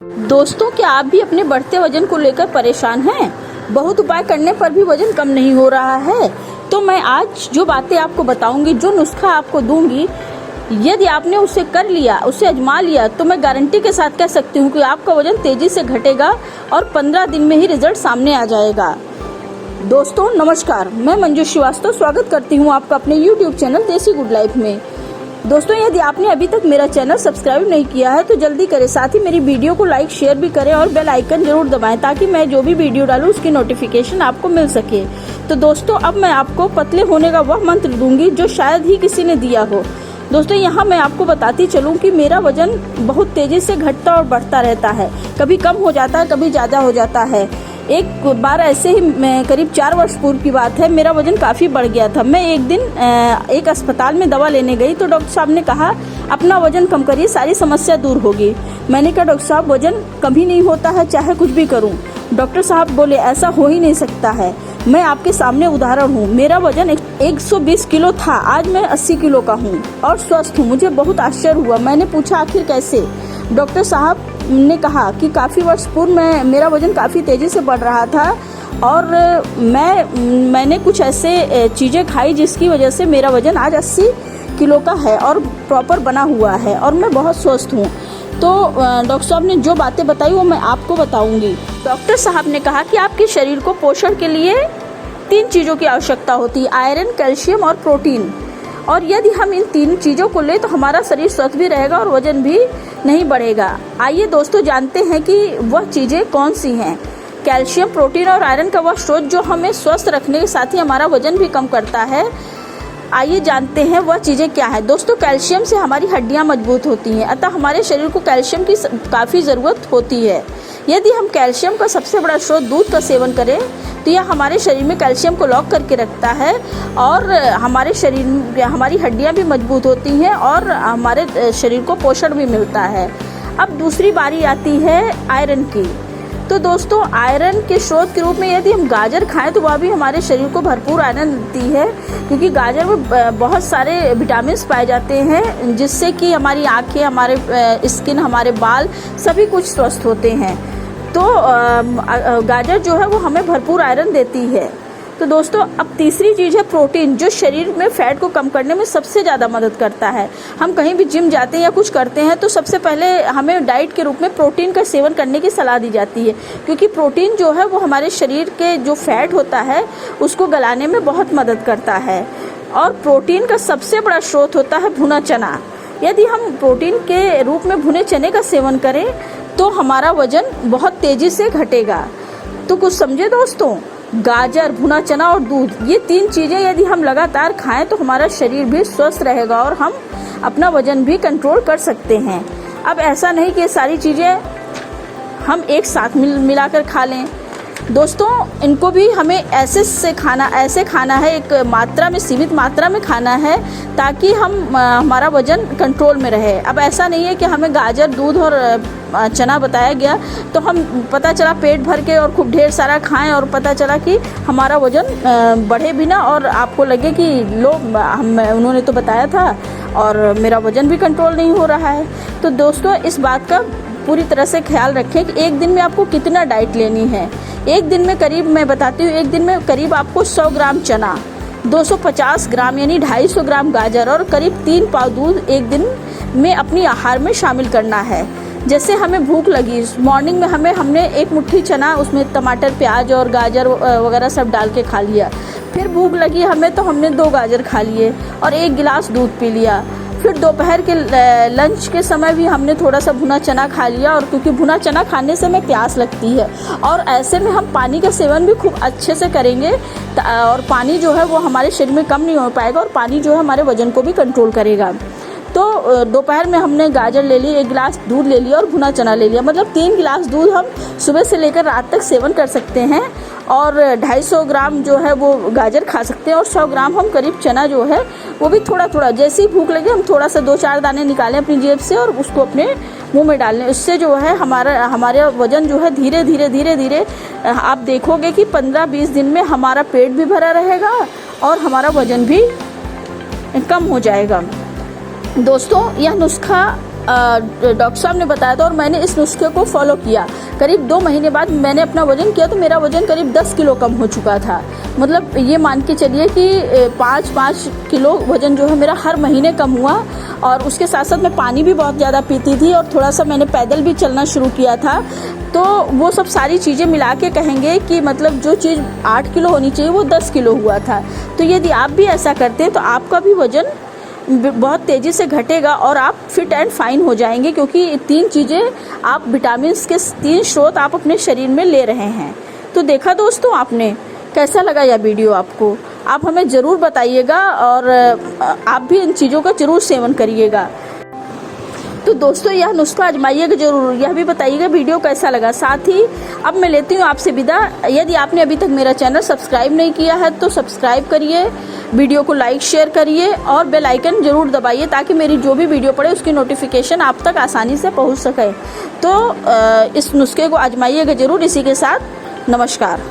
दोस्तों, क्या आप भी अपने बढ़ते वजन को लेकर परेशान हैं? बहुत उपाय करने पर भी वजन कम नहीं हो रहा है। तो मैं आज जो बातें आपको बताऊंगी, जो नुस्खा आपको दूंगी, यदि आपने उसे कर लिया, उसे आजमा लिया, तो मैं गारंटी के साथ कह सकती हूँ कि आपका वजन तेजी से घटेगा और 15 दिन में ही रिजल्ट सामने आ जाएगा। दोस्तों नमस्कार, मैं मंजू श्रीवास्तव स्वागत करती हूँ आपका अपने YouTube चैनल देसी गुड लाइफ में। दोस्तों, यदि आपने अभी तक मेरा चैनल सब्सक्राइब नहीं किया है तो जल्दी करें, साथ ही मेरी वीडियो को लाइक शेयर भी करें और बेल आइकन जरूर दबाएं ताकि मैं जो भी वीडियो डालूं उसकी नोटिफिकेशन आपको मिल सके। तो दोस्तों, अब मैं आपको पतले होने का वह मंत्र दूंगी जो शायद ही किसी ने दिया हो। दोस्तों, यहाँ मैं आपको बताती चलूँ कि मेरा वजन बहुत तेजी से घटता और बढ़ता रहता है। कभी कम हो जाता है, कभी ज़्यादा हो जाता है। एक बार ऐसे ही मैं करीब 4 वर्ष पूर्व की बात है, मेरा वजन काफ़ी बढ़ गया था। मैं एक दिन एक अस्पताल में दवा लेने गई तो डॉक्टर साहब ने कहा अपना वजन कम करिए, सारी समस्या दूर होगी। मैंने कहा डॉक्टर साहब, वजन कभी नहीं होता है चाहे कुछ भी करूं। डॉक्टर साहब बोले ऐसा हो ही नहीं सकता है। मैं आपके सामने उदाहरण हूँ। मेरा वजन 120 किलो था, आज मैं 80 किलो का हूँ और स्वस्थ हूँ। मुझे बहुत आश्चर्य हुआ। मैंने पूछा आखिर कैसे? डॉक्टर साहब ने कहा कि काफ़ी वर्ष पूर्व मेरा वजन काफ़ी तेज़ी से बढ़ रहा था और मैंने कुछ ऐसे चीज़ें खाई जिसकी वजह से मेरा वजन आज 80 किलो का है और प्रॉपर बना हुआ है और मैं बहुत स्वस्थ हूँ। तो डॉक्टर साहब ने जो बातें बताई वो मैं आपको बताऊंगी। डॉक्टर साहब ने कहा कि आपके शरीर को पोषण के लिए 3 चीज़ों की आवश्यकता होती है, आयरन, कैल्शियम और प्रोटीन। और यदि हम इन 3 चीज़ों को लें तो हमारा शरीर स्वस्थ भी रहेगा और वजन भी नहीं बढ़ेगा। आइए दोस्तों जानते हैं कि वह चीज़ें कौन सी हैं। कैल्शियम, प्रोटीन और आयरन का वह स्रोत जो हमें स्वस्थ रखने के साथ ही हमारा वजन भी कम करता है। आइए जानते हैं वह चीज़ें क्या है। दोस्तों, कैल्शियम से हमारी हड्डियां मजबूत होती हैं, अतः हमारे शरीर को कैल्शियम की काफ़ी ज़रूरत होती है। यदि हम कैल्शियम का सबसे बड़ा स्रोत दूध का सेवन करें तो यह हमारे शरीर में कैल्शियम को लॉक करके रखता है और हमारी हड्डियां भी मजबूत होती हैं और हमारे शरीर को पोषण भी मिलता है। अब दूसरी बारी आती है आयरन की। तो दोस्तों, आयरन के स्रोत के रूप में यदि हम गाजर खाएं तो वह भी हमारे शरीर को भरपूर आयरन देती है, क्योंकि गाजर में बहुत सारे विटामिन पाए जाते हैं जिससे कि हमारी आँखें, हमारे स्किन, हमारे बाल सभी कुछ स्वस्थ होते हैं। तो गाजर जो है वो हमें भरपूर आयरन देती है। तो दोस्तों, अब तीसरी चीज़ है प्रोटीन, जो शरीर में फैट को कम करने में सबसे ज़्यादा मदद करता है। हम कहीं भी जिम जाते हैं या कुछ करते हैं तो सबसे पहले हमें डाइट के रूप में प्रोटीन का सेवन करने की सलाह दी जाती है, क्योंकि प्रोटीन जो है वो हमारे शरीर के जो फैट होता है उसको गलाने में बहुत मदद करता है। और प्रोटीन का सबसे बड़ा स्रोत होता है भुना चना। यदि हम प्रोटीन के रूप में भुने चने का सेवन करें तो हमारा वजन बहुत तेज़ी से घटेगा। तो कुछ समझे दोस्तों, गाजर, भुना चना और दूध, ये 3 चीज़ें यदि हम लगातार खाएं तो हमारा शरीर भी स्वस्थ रहेगा और हम अपना वजन भी कंट्रोल कर सकते हैं। अब ऐसा नहीं कि सारी चीज़ें हम एक साथ मिलाकर खा लें। दोस्तों, इनको भी हमें ऐसे खाना है, एक मात्रा में, सीमित मात्रा में खाना है ताकि हमारा वजन कंट्रोल में रहे। अब ऐसा नहीं है कि हमें गाजर, दूध और चना बताया गया तो हम पता चला पेट भर के और खूब ढेर सारा खाएं और पता चला कि हमारा वजन बढ़े भी ना और आपको लगे कि उन्होंने तो बताया था और मेरा वजन भी कंट्रोल नहीं हो रहा है। तो दोस्तों, इस बात का पूरी तरह से ख्याल रखें कि एक दिन में आपको कितना डाइट लेनी है। एक दिन में करीब, मैं बताती हूँ, एक दिन में करीब आपको 100 ग्राम चना, 250 ग्राम यानी 250 ग्राम गाजर और करीब 3 पाव दूध एक दिन में अपनी आहार में शामिल करना है। जैसे हमें भूख लगी, मॉर्निंग में हमने एक मुट्ठी चना, उसमें टमाटर, प्याज और गाजर वगैरह सब डाल के खा लिया। फिर भूख लगी हमें तो हमने 2 गाजर खा लिए और 1 गिलास दूध पी लिया। फिर दोपहर के लंच के समय भी हमने थोड़ा सा भुना चना खा लिया, और क्योंकि भुना चना खाने से हमें प्यास लगती है और ऐसे में हम पानी का सेवन भी खूब अच्छे से करेंगे और पानी जो है वो हमारे शरीर में कम नहीं हो पाएगा और पानी जो है हमारे वजन को भी कंट्रोल करेगा। तो दोपहर में हमने गाजर ले ली, 1 गिलास दूध ले लिया और भुना चना ले लिया, मतलब 3 गिलास दूध हम सुबह से लेकर रात तक सेवन कर सकते हैं और 250 ग्राम जो है वो गाजर खा सकते हैं और 100 ग्राम हम करीब चना जो है वो भी थोड़ा थोड़ा, जैसे ही भूख लगे हम थोड़ा सा 2-4 दाने निकालें अपनी जेब से और उसको अपने मुंह में डाल लें। इससे जो है हमारा वजन जो है धीरे धीरे आप देखोगे कि 15-20 दिन में हमारा पेट भी भरा रहेगा और हमारा वजन भी कम हो जाएगा। दोस्तों, यह नुस्खा डॉक्टर साहब ने बताया था और मैंने इस नुस्खे को फॉलो किया। करीब 2 महीने बाद मैंने अपना वजन किया तो मेरा वजन करीब 10 किलो कम हो चुका था। मतलब ये मान के चलिए कि 5-5 किलो वजन जो है मेरा हर महीने कम हुआ। और उसके साथ साथ मैं पानी भी बहुत ज़्यादा पीती थी और थोड़ा सा मैंने पैदल भी चलना शुरू किया था। तो वो सब सारी चीज़ें मिला के कहेंगे कि मतलब जो चीज़ 8 किलो होनी चाहिए वो 10 किलो हुआ था। तो यदि आप भी ऐसा करते हैं तो आपका भी वजन बहुत तेज़ी से घटेगा और आप फिट एंड फाइन हो जाएंगे, क्योंकि 3 चीज़ें आप विटामिन के 3 स्रोत आप अपने शरीर में ले रहे हैं। तो देखा दोस्तों आपने, कैसा लगा यह वीडियो आपको? आप हमें ज़रूर बताइएगा और आप भी इन चीज़ों का ज़रूर सेवन करिएगा। तो दोस्तों यह नुस्खा आजमाइएगा ज़रूर, यह भी बताइएगा वीडियो कैसा लगा। साथ ही अब मैं लेती हूँ आपसे विदा। यदि आपने अभी तक मेरा चैनल सब्सक्राइब नहीं किया है तो सब्सक्राइब करिए, वीडियो को लाइक शेयर करिए और बेल आइकन ज़रूर दबाइए ताकि मेरी जो भी वीडियो पड़े उसकी नोटिफिकेशन आप तक आसानी से पहुँच सके। तो इस नुस्खे को आजमाइएगा ज़रूर। इसी के साथ नमस्कार।